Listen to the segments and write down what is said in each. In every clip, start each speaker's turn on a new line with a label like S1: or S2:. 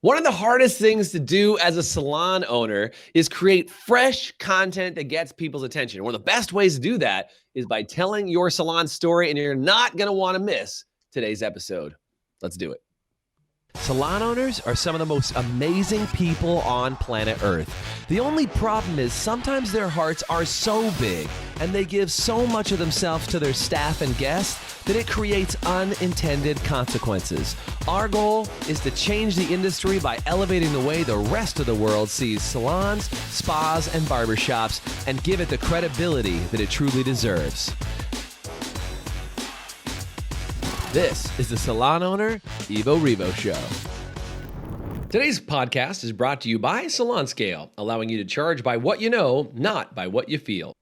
S1: One of the hardest things to do as a salon owner is create fresh content that gets people's attention. One of the best ways to do that is by telling your salon story, and you're not going to want to miss today's episode. Let's do it. Salon owners are some of the most amazing people on planet Earth. The only problem is sometimes their hearts are so big and they give so much of themselves to their staff and guests that it creates unintended consequences. Our goal is to change the industry by elevating the way the rest of the world sees salons, spas, and barbershops and give it the credibility that it truly deserves. This is the Salon Owner Evo Revo Show. Today's podcast is brought to you by Salon Scale, allowing you to charge by what you know, not by what you feel.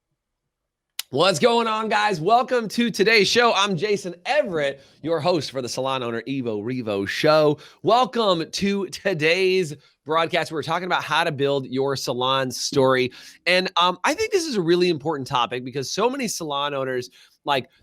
S1: What's going on, guys? Welcome to today's show. I'm Jason Everett, your host for the Salon Owner Evo Revo Show. Welcome to today's broadcast. We're talking about how to build your salon story. And I think this is a really important topic because so many salon owners,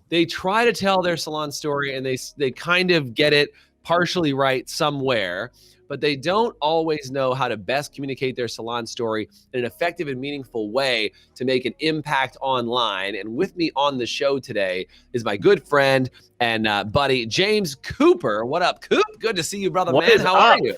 S1: they try to tell their salon story and they kind of get it partially right somewhere, but they don't always know how to best communicate their salon story in an effective and meaningful way to make an impact online. And with me on the show today is my good friend and buddy, James Cooper. What up, Coop? Good to see you, brother, man. How are you?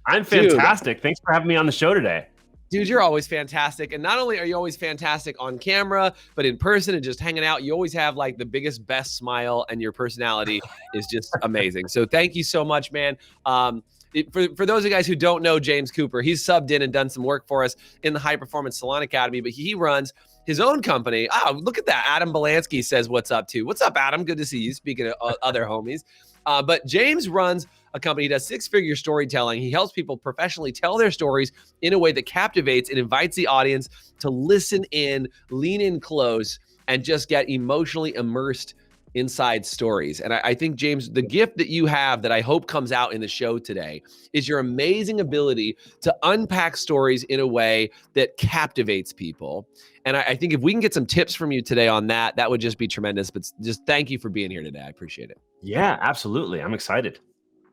S2: I'm fantastic. Thanks for having me on the show today.
S1: Dude, you're always fantastic. And not only are you always fantastic on camera, but in person and just hanging out, you always have the biggest, best smile, and your personality is just amazing. So thank you so much, man. For those of you guys who don't know James Cooper, he's subbed in and done some work for us in the High Performance Salon Academy, but he runs his own company. Oh, look at that. Adam Belansky says what's up too. What's up, Adam? Good to see you. Speaking of other homies. But James runs a company. He does six-figure storytelling. He helps people professionally tell their stories in a way that captivates and invites the audience to listen in, lean in close, and just get emotionally immersed inside stories. And I think, James, the gift that you have that I hope comes out in the show today is your amazing ability to unpack stories in a way that captivates people. And I think if we can get some tips from you today on that, that would just be tremendous. But just thank you for being here today. I appreciate it.
S2: Yeah, absolutely. I'm excited.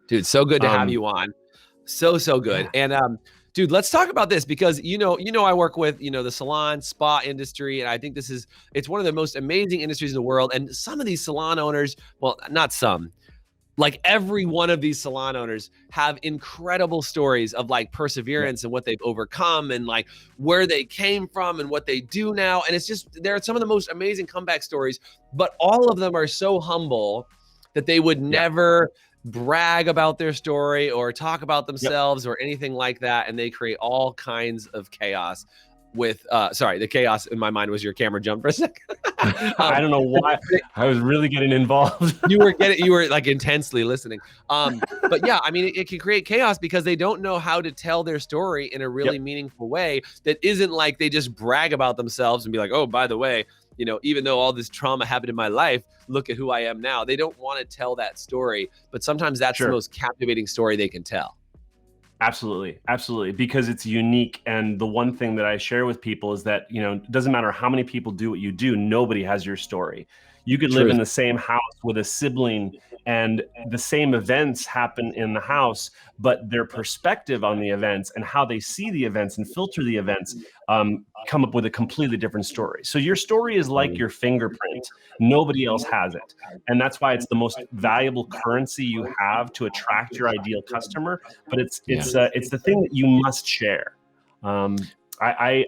S1: Dude, so good to have you on. So good. Yeah. And dude, let's talk about this because you know I work with the salon spa industry, and I think it's one of the most amazing industries in the world. And some of these salon owners, well, not some, every one of these salon owners have incredible stories of perseverance and what they've overcome and where they came from and what they do now. And it's just, they're some of the most amazing comeback stories, but all of them are so humble that they would never brag about their story or talk about themselves or anything like that. And they create all kinds of chaos with, the chaos in my mind was your camera jump for a second.
S2: I don't know why. I was really getting involved.
S1: you were intensely listening. But yeah, I mean, it can create chaos because they don't know how to tell their story in a really meaningful way that isn't they just brag about themselves and be like, oh, by the way, even though all this trauma happened in my life, look at who I am now. They don't want to tell that story, but sometimes that's the most captivating story they can tell.
S2: Absolutely. Absolutely. Because it's unique. And the one thing that I share with people is that, it doesn't matter how many people do what you do. Nobody has your story. You could live in the same house with a sibling and the same events happen in the house, but their perspective on the events and how they see the events and filter the events come up with a completely different story. So your story is like your fingerprint. Nobody else has it. And that's why it's the most valuable currency you have to attract your ideal customer. But it's the thing that you must share. I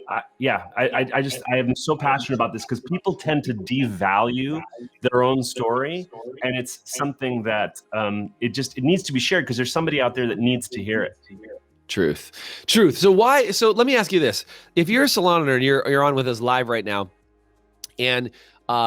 S2: am so passionate about this because people tend to devalue their own story, and it's something that it needs to be shared because there's somebody out there that needs to hear it.
S1: Truth. So let me ask you this: if you're a salon owner and you're on with us live right now, and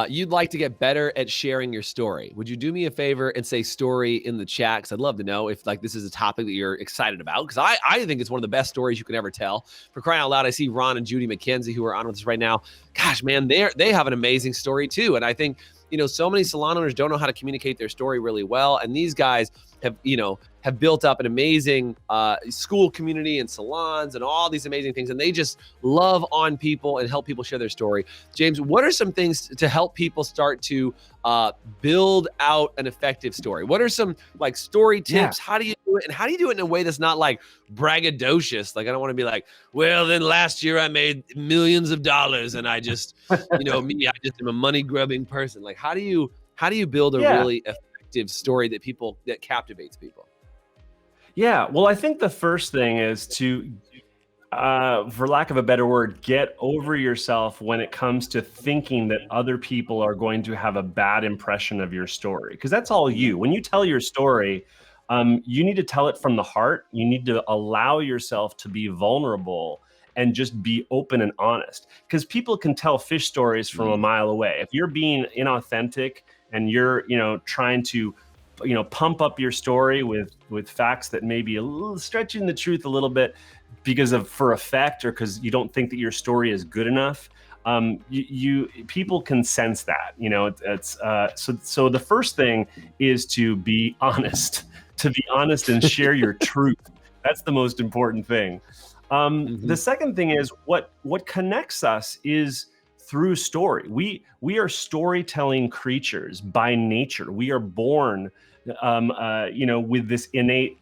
S1: you'd like to get better at sharing your story, would you do me a favor and say story in the chat? Because I'd love to know if this is a topic that you're excited about. Because I think it's one of the best stories you can ever tell. For crying out loud, I see Ron and Judy McKenzie who are on with us right now. Gosh, man, they have an amazing story too. And I think so many salon owners don't know how to communicate their story really well. And these guys have built up an amazing school community and salons and all these amazing things. And they just love on people and help people share their story. James, what are some things to help people start to build out an effective story? What are some story tips? How do you do it? And how do you do it in a way that's not like braggadocious? Like, I don't want to be like, well, then last year I made millions of dollars and I just, I just am a money grubbing person. Like, how do you build a really effective story that captivates people?
S2: Yeah. Well, I think the first thing is to, for lack of a better word, get over yourself when it comes to thinking that other people are going to have a bad impression of your story. Because that's all you. When you tell your story, you need to tell it from the heart. You need to allow yourself to be vulnerable and just be open and honest. Because people can tell fish stories from a mile away. If you're being inauthentic and you're, trying to, pump up your story with facts that may be a little stretching the truth a little bit for effect, or because you don't think that your story is good enough, people can sense that. So the first thing is to be honest, and share your truth. That's the most important thing. The second thing is what connects us is through story. We are storytelling creatures by nature. We are born, with this innate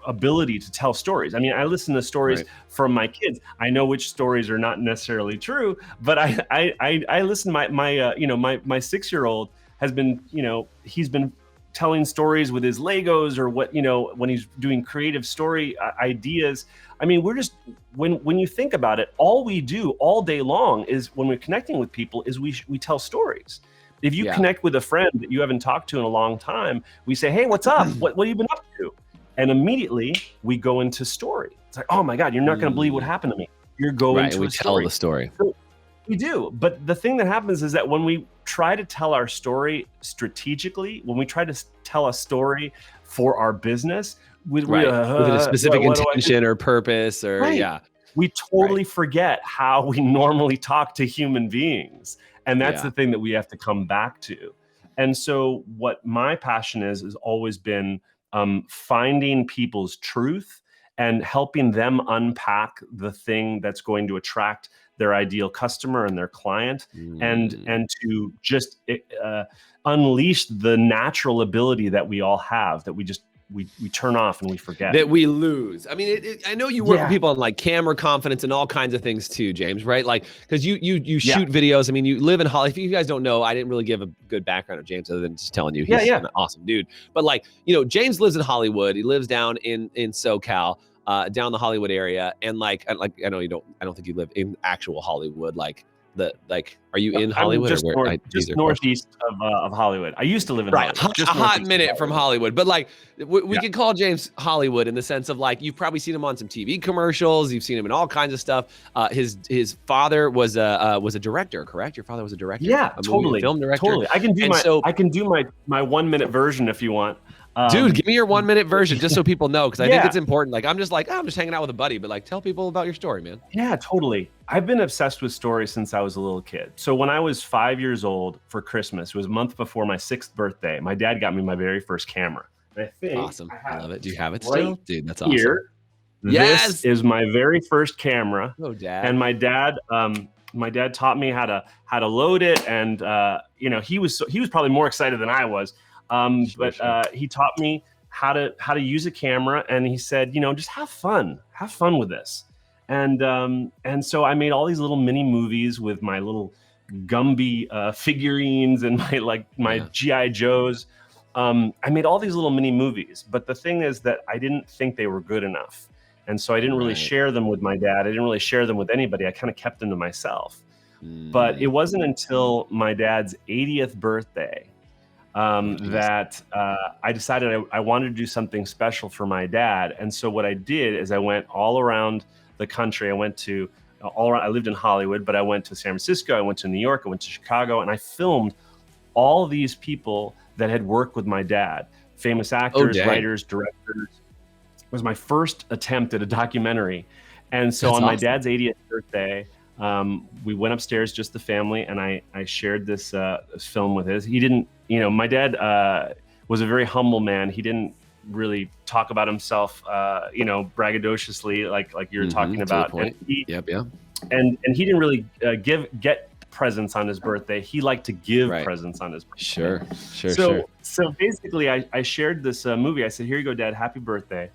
S2: ability to tell stories. I mean, I listen to stories from my kids. I know which stories are not necessarily true, but I listen. My 6-year-old has been, he's been telling stories with his Legos, or when he's doing creative story ideas. I mean, we're just, when you think about it, all we do all day long is, when we're connecting with people, is we tell stories. If you connect with a friend that you haven't talked to in a long time, we say, hey, what's up? What have you been up to? And immediately we go into story. It's like, oh my God, you're not going to believe what happened to me. You're going to
S1: we tell the story.
S2: So we do. But the thing that happens is that when we try to tell our story strategically, when we try to tell a story for our business with
S1: a specific intention or purpose, or
S2: we totally forget how we normally talk to human beings. And that's the thing that we have to come back to. And so what my passion has always been finding people's truth and helping them unpack the thing that's going to attract their ideal customer and their client, and to just unleash the natural ability that we all have, that we turn off and we forget,
S1: that we lose. I mean, I know you work with people on like camera confidence and all kinds of things too, James, right? Like, because you shoot videos. I mean, you live in Hollywood. If you guys don't know, I didn't really give a good background of James other than just telling you he's an awesome dude. But like, James lives in Hollywood. He lives down in SoCal, down the Hollywood area. And like, I know I don't think you live in actual Hollywood. Are you in Hollywood?
S2: Just northeast of Hollywood. I used to live in Hollywood.
S1: A hot minute from Hollywood. But like, we can call James Hollywood in the sense of like, you've probably seen him on some TV commercials. You've seen him in all kinds of stuff. His father was a director, correct? Your father was a director?
S2: Yeah, totally.
S1: Film director.
S2: Totally. I can do my 1 minute version if you want.
S1: Dude, give me your 1 minute version just so people know, because I think it's important. Like, I'm just hanging out with a buddy, but like, tell people about your story, man.
S2: Yeah, totally. I've been obsessed with stories since I was a little kid. So when I was 5 years old for Christmas, it was a month before my 6th birthday, my dad got me my very first camera. And I think
S1: awesome. I love it. Do you have it still? Dude, that's awesome.
S2: Here, this is my very first camera.
S1: Oh, Dad.
S2: And my dad taught me how to load it, and he was probably more excited than I was. He taught me how to use a camera, and he said, just have fun with this. And so I made all these little mini movies with my little Gumby figurines and my G.I. Joes. I made all these little mini movies, but the thing is that I didn't think they were good enough. And so I didn't really share them with my dad. I didn't really share them with anybody. I kind of kept them to myself. But it wasn't until my dad's 80th birthday that I decided I wanted to do something special for my dad. And so what I did is I went all around the country. I went to I lived in Hollywood, but I went to San Francisco, I went to New York, I went to Chicago, and I filmed all these people that had worked with my dad, famous actors, writers, directors. It was my first attempt at a documentary. And so my dad's 80th birthday, we went upstairs, just the family, and I shared this film with his. He didn't, my dad was a very humble man. He didn't really talk about himself, braggadociously, like you're talking about. And he,
S1: Yep.
S2: And he didn't really presents on his birthday. He liked to give
S1: Right.
S2: presents on his birthday.
S1: Sure.
S2: So basically, I shared this movie. I said, "Here you go, Dad. Happy birthday,"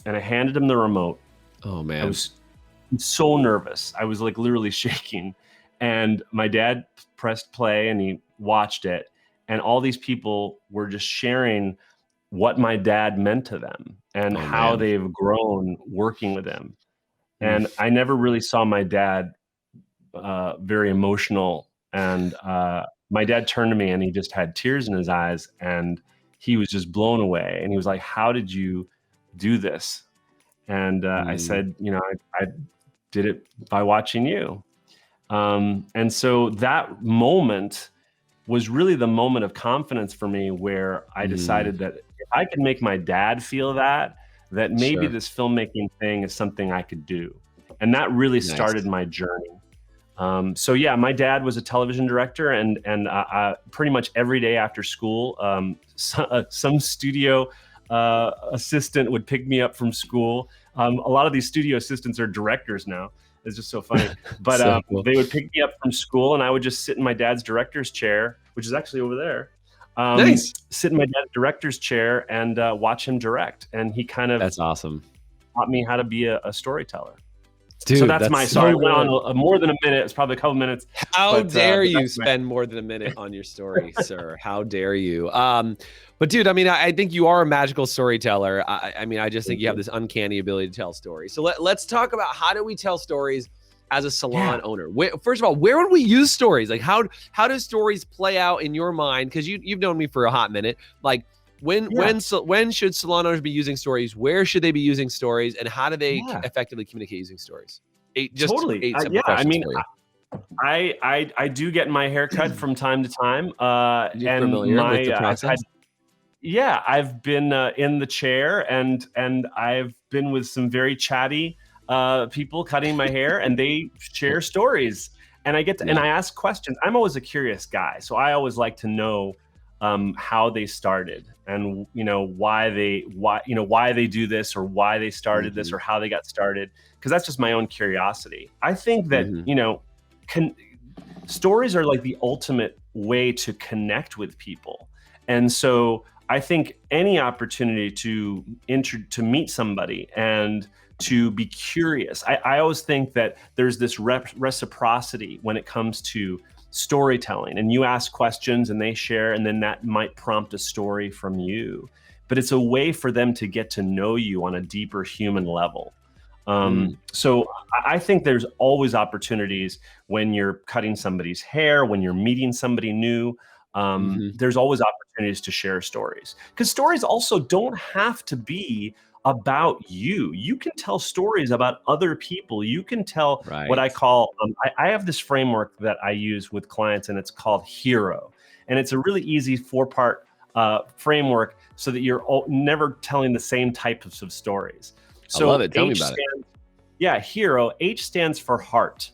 S2: and I handed him the remote.
S1: Oh man,
S2: I was so nervous. I was like literally shaking. And my dad pressed play and he watched it. And all these people were just sharing what my dad meant to them and how they've grown working with him. And I never really saw my dad very emotional. And my dad turned to me and he just had tears in his eyes and he was just blown away. And he was like, "How did you do this?" And I said, I did it by watching you. And so that moment was really the moment of confidence for me where I decided that if I could make my dad feel that maybe this filmmaking thing is something I could do. And that really started my journey. So yeah, my dad was a television director and pretty much every day after school, some studio assistant would pick me up from school. A lot of these studio assistants are directors now. It's just so funny. But
S1: So cool.
S2: They would pick me up from school and I would just sit in my dad's director's chair, which is actually over there.
S1: Nice.
S2: Sit in my dad's director's chair and watch him direct. And he kind of
S1: That's awesome.
S2: taught me how to be a storyteller.
S1: Dude,
S2: so that's my
S1: so
S2: story. I went
S1: good.
S2: on more than a minute. It's probably a couple minutes.
S1: How dare you spend more than a minute on your story, sir? How dare you? But dude, I mean, I think you are a magical storyteller. I mean, I just think you have this uncanny ability to tell stories. So let's talk about how do we tell stories as a salon owner? First of all, where would we use stories? Like how do stories play out in your mind? Because you've known me for a hot minute. Like when should salon owners be using stories? Where should they be using stories? And how do they effectively communicate using stories?
S2: Totally. I mean, I do get my hair cut from time to time.
S1: And familiar with the process?
S2: I've been in the chair and I've been with some very chatty people cutting my hair and they share stories and I get to, and I ask questions. I'm always a curious guy. So I always like to know how they started and, why they do this or why they started this or how they got started. Cause that's just my own curiosity. I think that, stories are like the ultimate way to connect with people. And so I think any opportunity to meet somebody and to be curious. I always think that there's this reciprocity when it comes to storytelling, and you ask questions and they share, and then that might prompt a story from you. But it's a way for them to get to know you on a deeper human level. So I think there's always opportunities when you're cutting somebody's hair, when you're meeting somebody new. There's always opportunities to share stories, because stories also don't have to be about you. You can tell stories about other people. You can tell what I call, I have this framework that I use with clients, and it's called HERO. And it's a really easy 4-part framework so that you're never telling the same types of stories. So
S1: I love it. Tell me about it.
S2: Yeah, HERO. H stands for heart.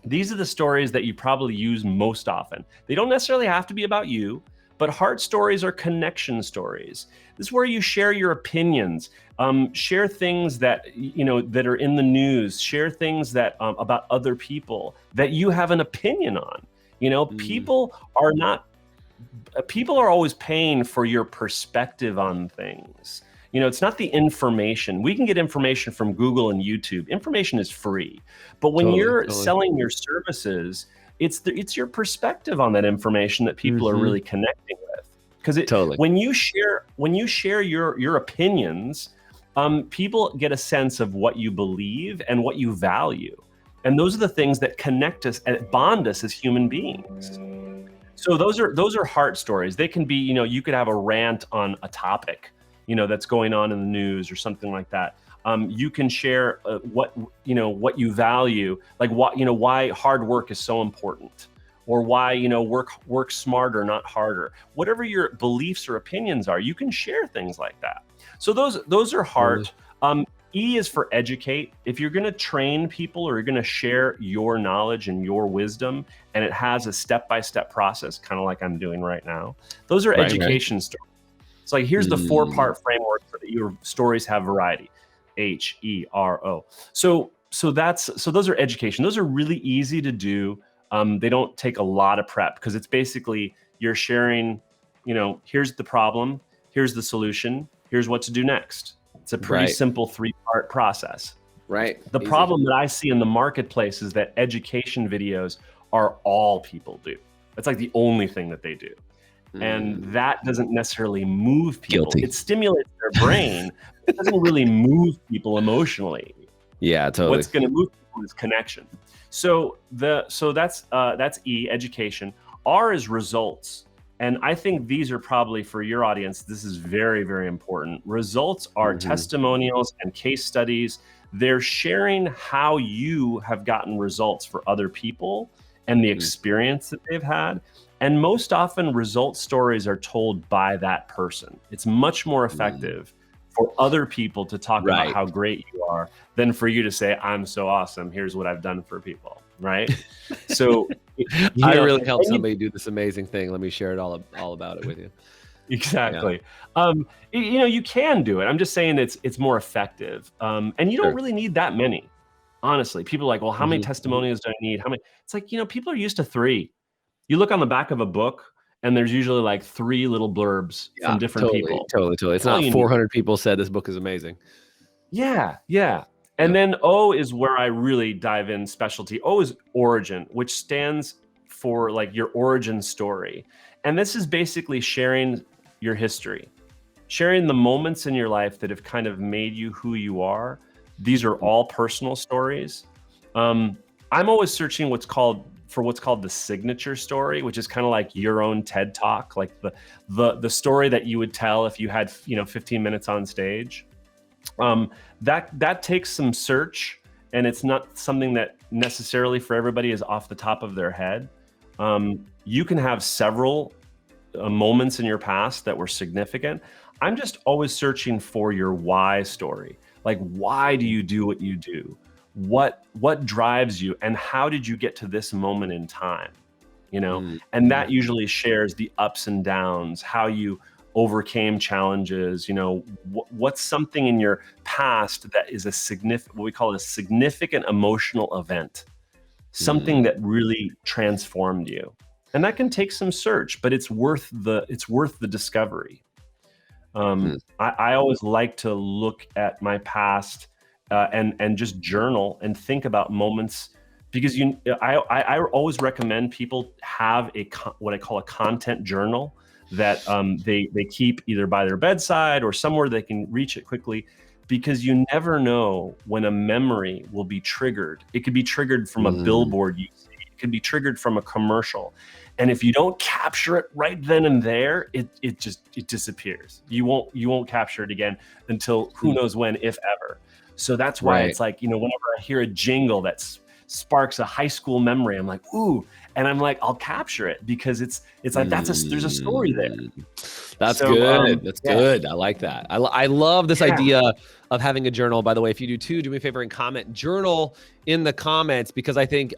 S2: These are the stories that you probably use most often. They don't necessarily have to be about you, but heart stories are connection stories. This is where you share your opinions, share things that that are in the news, share things that about other people that you have an opinion on. People are always paying for your perspective on things. It's not the information. We can get information from Google and YouTube. Information is free. But when you're selling your services, it's your perspective on that information that people are really connecting with. Because when you share your opinions, people get a sense of what you believe and what you value. And those are the things that connect us and bond us as human beings. So those are heart stories. They can be, you could have a rant on a topic, that's going on in the news or something like that. You can share what you value, like why hard work is so important, or why work smarter, not harder. Whatever your beliefs or opinions are, you can share things like that. So those are heart. E is for educate. If you're going to train people or you're going to share your knowledge and your wisdom, and it has a step-by-step process, kind of like I'm doing right now, those are education stories. It's like, here's the 4-part framework so that your stories have variety. HERO. So those are education. Those are really easy to do. They don't take a lot of prep because it's basically you're sharing, here's the problem, here's the solution, here's what to do next. It's a pretty simple 3-part process.
S1: Right.
S2: The problem that I see in the marketplace is that education videos are all people do. That's like the only thing that they do. And that doesn't necessarily move people.
S1: Guilty.
S2: It stimulates their brain. It doesn't really move people emotionally.
S1: Yeah, totally.
S2: What's going to move people is connection. So that's E, education. R is results. And I think these are probably for your audience, this is very, very important. Results are testimonials and case studies. They're sharing how you have gotten results for other people and the experience that they've had. And most often result stories are told by that person. It's much more effective for other people to talk about how great you are than for you to say, I'm so awesome, here's what I've done for people, right? So
S1: I really helped somebody do this amazing thing. Let me share it all about it with you.
S2: Exactly. Yeah. You can do it. I'm just saying it's more effective. And you don't really need that many. Honestly, people are like, well, how many testimonials do I need? How many? It's like, people are used to 3. You look on the back of a book and there's usually like 3 little blurbs from different people.
S1: Totally. It's not 400 people said this book is amazing. Yeah.
S2: And then O is where I really dive in specialty. O is origin, which stands for like your origin story. And this is basically sharing your history, sharing the moments in your life that have kind of made you who you are. These are all personal stories. I'm always searching what's called the signature story, which is kind of like your own TED Talk, like the story that you would tell if you had 15 minutes on stage. That takes some search, and it's not something that necessarily for everybody is off the top of their head. You can have several moments in your past that were significant. I'm just always searching for your why story. Like, why do you do what you do? What drives you, and how did you get to this moment in time? And that usually shares the ups and downs, how you overcame challenges. What's something in your past that is what we call a significant emotional event, something that really transformed you. And that can take some search, but it's worth the discovery. I always like to look at my past and just journal and think about moments, because I always recommend people have what I call a content journal that they keep either by their bedside or somewhere they can reach it quickly, because you never know when a memory will be triggered. It could be triggered from a billboard you see. It could be triggered from a commercial. And if you don't capture it right then and there, it disappears. You won't capture it again until who knows when, if ever. So that's why it's like, whenever I hear a jingle that sparks a high school memory, I'm like, ooh, and I'm like, I'll capture it, because it's like there's a story there.
S1: That's good. That's good. I like that. I love this idea of having a journal. By the way, if you do too, do me a favor and comment journal in the comments, because I think,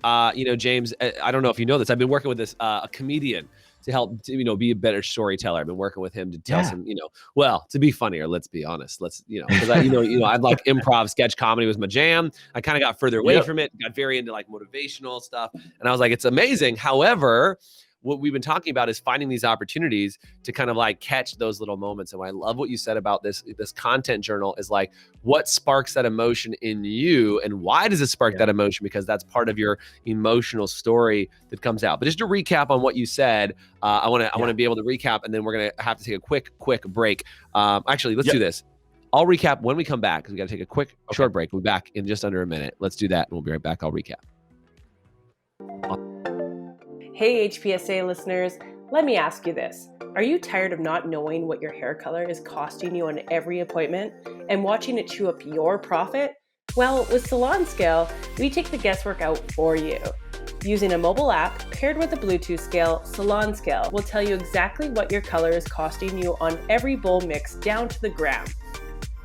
S1: James, I don't know if you know this, I've been working with this a comedian to help be a better storyteller. I've been working with him to tell some, to be funnier. Let's be honest. Because I'd like improv sketch comedy was my jam. I kind of got further away from it, got very into like motivational stuff. And I was like, it's amazing. However, what we've been talking about is finding these opportunities to kind of like catch those little moments. And I love what you said about this content journal is like, what sparks that emotion in you, and why does it spark that emotion? Because that's part of your emotional story that comes out. But just to recap on what you said, I want to be able to recap, and then we're going to have to take a quick break. Actually, let's do this. I'll recap when we come back, because we got to take a quick short break. We'll be back in just under a minute. Let's do that, and we'll be right back. I'll recap.
S3: Hey, HPSA listeners, let me ask you this. Are you tired of not knowing what your hair color is costing you on every appointment and watching it chew up your profit? Well, with Salon Scale, we take the guesswork out for you. Using a mobile app paired with a Bluetooth scale, Salon Scale will tell you exactly what your color is costing you on every bowl mix down to the gram.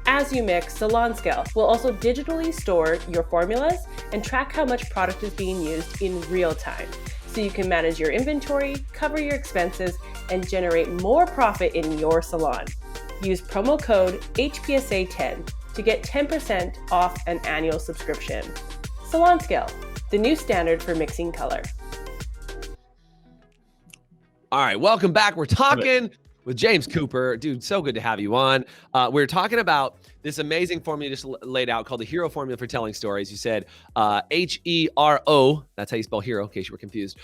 S3: As you mix, Salon Scale will also digitally store your formulas and track how much product is being used in real time, so you can manage your inventory, cover your expenses, and generate more profit in your salon. Use promo code HPSA10 to get 10% off an annual subscription. Salon Scale, the new standard for mixing color.
S1: All right, welcome back. We're talking with James Cooper. Dude, so good to have you on. We're talking about this amazing formula you just laid out called the HERO formula for telling stories. You said HERO. That's how you spell hero, in case you were confused.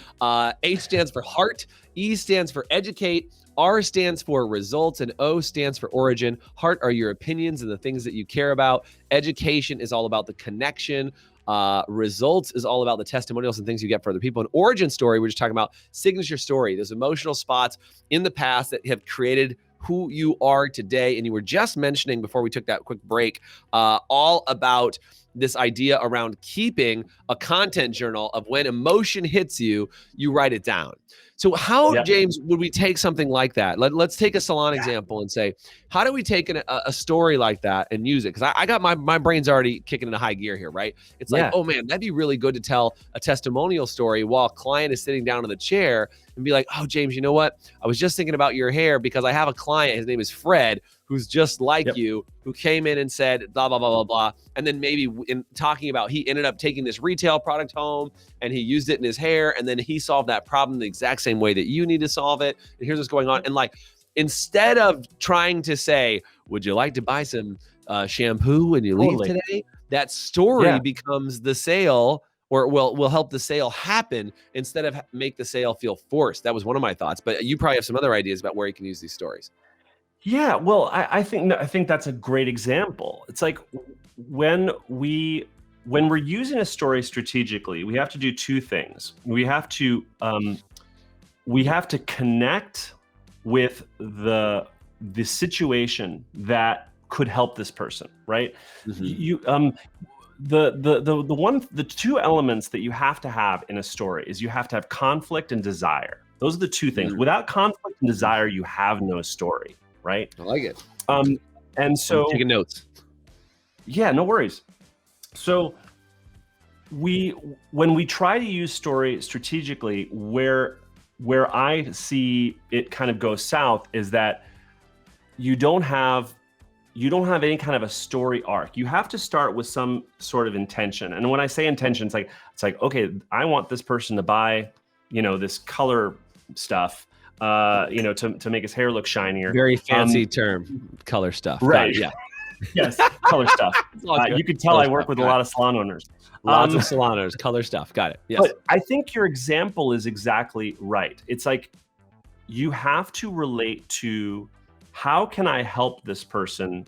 S1: H stands for heart. E stands for educate. R stands for results, and O stands for origin. Heart are your opinions and the things that you care about. Education is all about the connection. Results is all about the testimonials and things you get for other people. An origin story, we're just talking about signature story, those emotional spots in the past that have created who you are today. And you were just mentioning before we took that quick break, all about this idea around keeping a content journal of when emotion hits you, you write it down. So how, James, would we take something like that? Let's take a salon example and say, how do we take a story like that and use it? Because I got my brain's already kicking into high gear here, right? It's like, oh man, that'd be really good to tell a testimonial story while a client is sitting down in the chair and be like, oh, James, you know what? I was just thinking about your hair because I have a client, his name is Fred, who's just like you, who came in and said, blah, blah, blah, blah, blah. And then maybe in talking about, he ended up taking this retail product home and he used it in his hair. And then he solved that problem the exact same way that you need to solve it. And here's what's going on. And like, instead of trying to say, would you like to buy some shampoo when you leave today? That story becomes the sale, or will help the sale happen instead of make the sale feel forced. That was one of my thoughts, but you probably have some other ideas about where you can use these stories.
S2: Yeah, well, I think that's a great example. It's like when we're using a story strategically, we have to do two things. We have to connect with the situation that could help this person, right? Mm-hmm. The two elements that you have to have in a story is you have to have conflict and desire. Those are the two things. Mm-hmm. Without conflict and desire, you have no story. Right?
S1: I like it.
S2: And so
S1: I'm taking notes.
S2: Yeah, no worries. So when we try to use story strategically, where I see it kind of go south is that you don't have any kind of a story arc. You have to start with some sort of intention. And when I say intention, it's like, okay, I want this person to buy, this color stuff, to make his hair look shinier.
S1: Very fancy term, color stuff.
S2: Right.
S1: Yeah.
S2: Yes, color stuff. You can tell I work with a lot of salon owners.
S1: Lots of salon owners, color stuff. Got it. Yes.
S2: But I think your example is exactly right. It's like you have to relate to how can I help this person?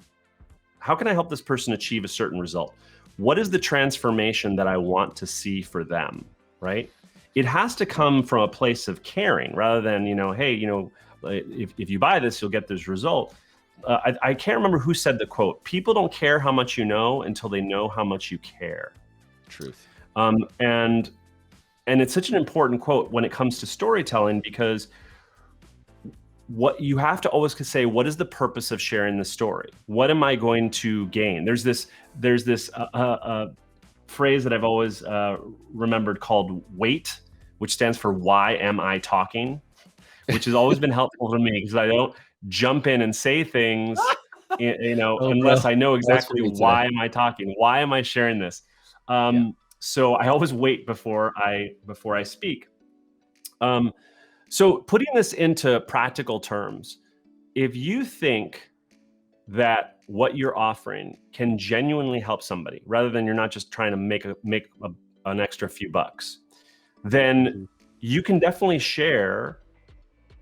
S2: How can I help this person achieve a certain result? What is the transformation that I want to see for them, right? It has to come from a place of caring rather than, hey, if you buy this, you'll get this result. I can't remember who said the quote. People don't care how much you know until they know how much you care.
S1: Truth.
S2: And it's such an important quote when it comes to storytelling, because what you have to always say, what is the purpose of sharing the story? What am I going to gain? There's this phrase that I've always remembered called WAIT, which stands for why am I talking, which has always been helpful to me because I don't jump in and say things, unless I know exactly why am I talking, why am I sharing this. So I always wait before I speak. So putting this into practical terms, if you think that what you're offering can genuinely help somebody, rather than you're not just trying to make an extra few bucks, then you can definitely share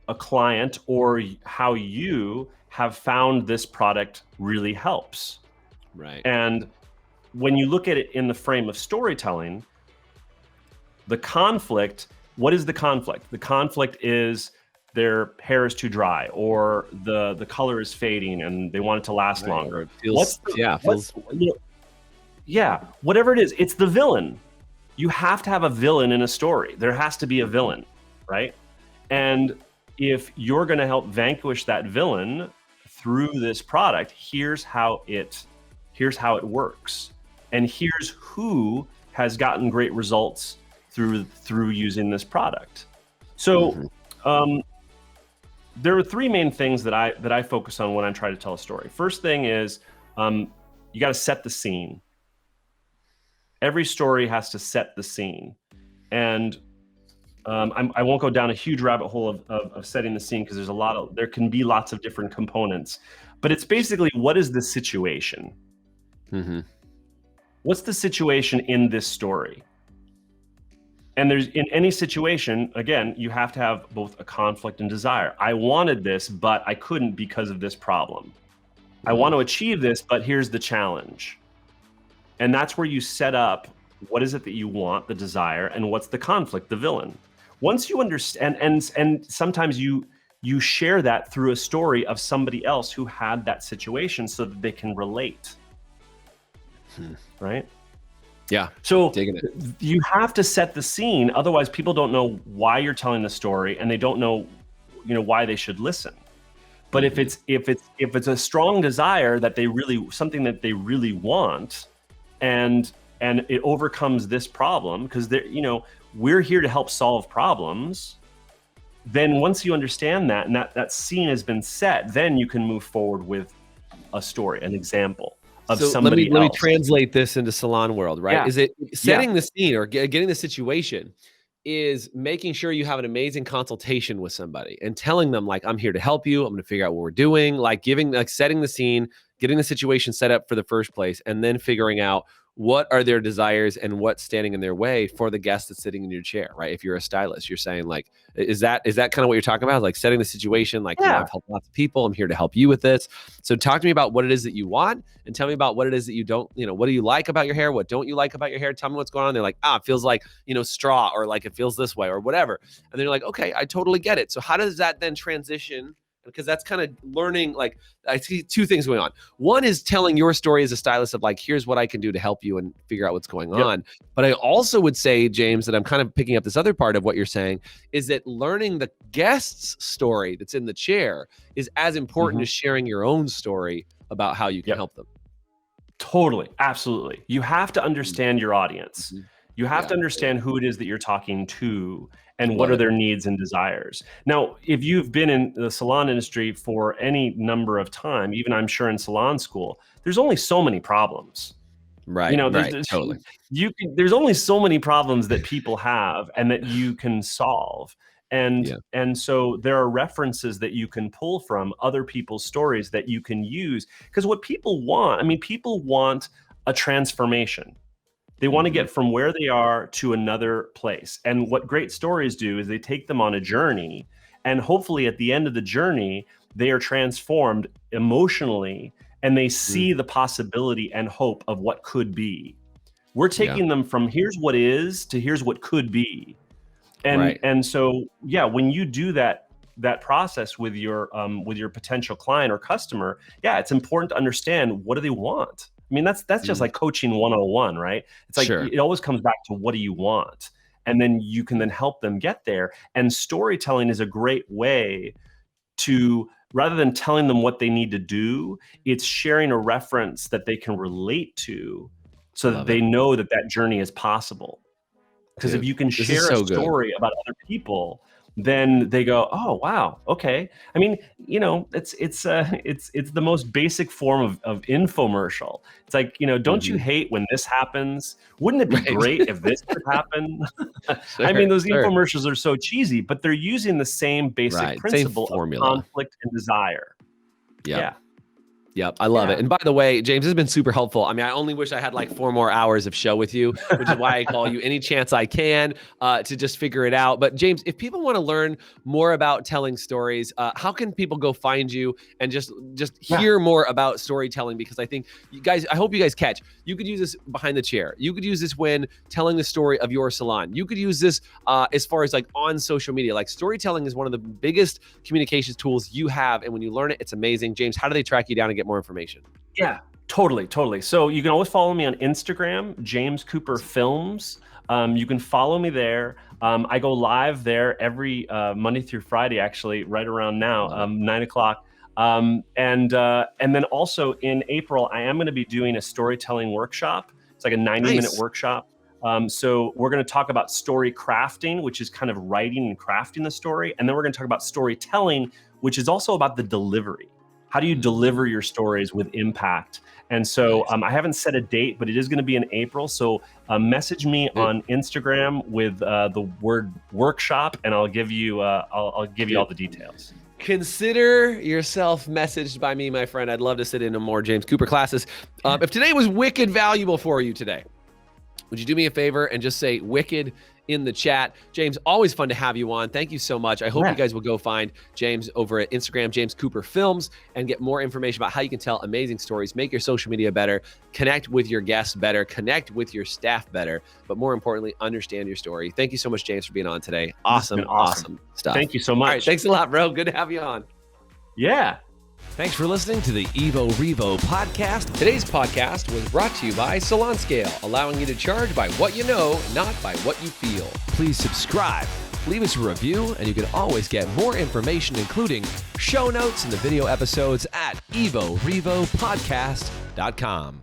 S2: a client or how you have found this product really helps.
S1: Right.
S2: And when you look at it in the frame of storytelling, the conflict, what is the conflict? The conflict is their hair is too dry, or the color is fading and they want it to last longer. Whatever it is, it's the villain. You have to have a villain in a story. There has to be a villain, right? And if you're going to help vanquish that villain through this product, here's how it works. And here's who has gotten great results through using this product. So there are three main things that I focus on when I try to tell a story. First thing is you got to set the scene. Every story has to set the scene. And I won't go down a huge rabbit hole of setting the scene, because there can be lots of different components, but it's basically, what is the situation?
S1: Mm-hmm.
S2: What's the situation in this story? And in any situation, again, you have to have both a conflict and desire. I wanted this, but I couldn't because of this problem. I want to achieve this, but here's the challenge. And that's where you set up, what is it that you want, the desire, and what's the conflict, the villain. Once you understand, and sometimes you share that through a story of somebody else who had that situation, so that they can relate. Right?
S1: Yeah.
S2: So
S1: Digging it.
S2: you have to set the scene. Otherwise, people don't know why you're telling the story, and they don't know, why they should listen. But if it's a strong desire that something that they really want, and it overcomes this problem, because we're here to help solve problems. Then once you understand that, and that scene has been set, then you can move forward with a story, an example of somebody else.
S1: Let me translate this into Salon world, right?
S2: Yeah.
S1: Is it setting the scene or getting the situation is making sure you have an amazing consultation with somebody and telling them, like, I'm here to help you. I'm going to figure out what we're doing, setting the scene, getting the situation set up for the first place, and then figuring out what are their desires and what's standing in their way for the guest that's sitting in your chair, right? If you're a stylist, you're saying, like, is that kind of what you're talking about? Like setting the situation, like, I've helped lots of people. I'm here to help you with this. So talk to me about what it is that you want, and tell me about what it is that you don't, what do you like about your hair? What don't you like about your hair? Tell me what's going on. They're like, it feels like, straw, or like it feels this way, or whatever. And then you're like, okay, I totally get it. So how does that then transition? Because that's kind of learning, like, I see two things going on. One is telling your story as a stylist of, like, here's what I can do to help you and figure out what's going on. But I also would say, James, that I'm kind of picking up this other part of what you're saying, is that learning the guest's story that's in the chair is as important as sharing your own story about how you can help them.
S2: Totally. Absolutely. You have to understand your audience. You have to understand who it is that you're talking to, and what are their needs and desires. Now, if you've been in the salon industry for any number of time, even I'm sure in salon school, there's only so many problems.
S1: Right. Totally.
S2: There's only so many problems that people have and that you can solve. And so there are references that you can pull from other people's stories that you can use. Because what people want, people want a transformation. They want to get from where they are to another place. And what great stories do is they take them on a journey, and hopefully at the end of the journey, they are transformed emotionally, and they see the possibility and hope of what could be. We're taking them from here's what is to here's what could be. And so, when you do that process with your potential client or customer, it's important to understand, what do they want? That's just like coaching 101, right? It's like, it always comes back to, what do you want? And then you can then help them get there. And storytelling is a great way to, rather than telling them what they need to do, it's sharing a reference that they can relate to, so that they know that journey is possible. Because if you can share a story about other people, then they go, oh wow, okay. It's the most basic form of infomercial. It's like, don't you hate when this happens? Wouldn't it be great if this could happen? Those infomercials are so cheesy, but they're using the same basic principle of conflict and desire.
S1: Yep, I love it. And by the way, James, this has been super helpful. I only wish I had like 4 more hours of show with you, which is why I call you any chance I can to just figure it out. But James, if people want to learn more about telling stories, how can people go find you and just hear more about storytelling? Because I think I hope you guys catch, you could use this behind the chair. You could use this when telling the story of your salon. You could use this as far as like on social media. Like, storytelling is one of the biggest communications tools you have. And when you learn it, it's amazing. James, how do they track you down and get more information?
S2: Yeah, totally. So you can always follow me on Instagram, James Cooper Films. You can follow me there. I go live there every Monday through Friday, actually, right around now, 9 o'clock. And then also in April, I am going to be doing a storytelling workshop. It's like a 90-minute workshop. So we're going to talk about story crafting, which is kind of writing and crafting the story. And then we're going to talk about storytelling, which is also about the delivery. How do you deliver your stories with impact? And so
S1: Nice.
S2: I haven't set a date, but it is going to be in April. So message me on Instagram with the word workshop, and I'll give you all the details.
S1: Consider yourself messaged by me, my friend. I'd love to sit in on more James Cooper classes. If today was wicked valuable for you today, would you do me a favor and just say wicked in the chat? James, always fun to have you on. Thank you so much. I hope you guys will go find James over at Instagram, James Cooper Films, and get more information about how you can tell amazing stories, make your social media better, connect with your guests better, connect with your staff better, but more importantly, understand your story. Thank you so much, James, for being on today. Awesome stuff.
S2: Thank you so much.
S1: All right, thanks a lot, bro. Good to have you on.
S2: Yeah.
S1: Thanks for listening to the Evo Revo podcast. Today's podcast was brought to you by Salon Scale, allowing you to charge by what you know, not by what you feel. Please subscribe, leave us a review, and you can always get more information, including show notes and the video episodes at evorevopodcast.com.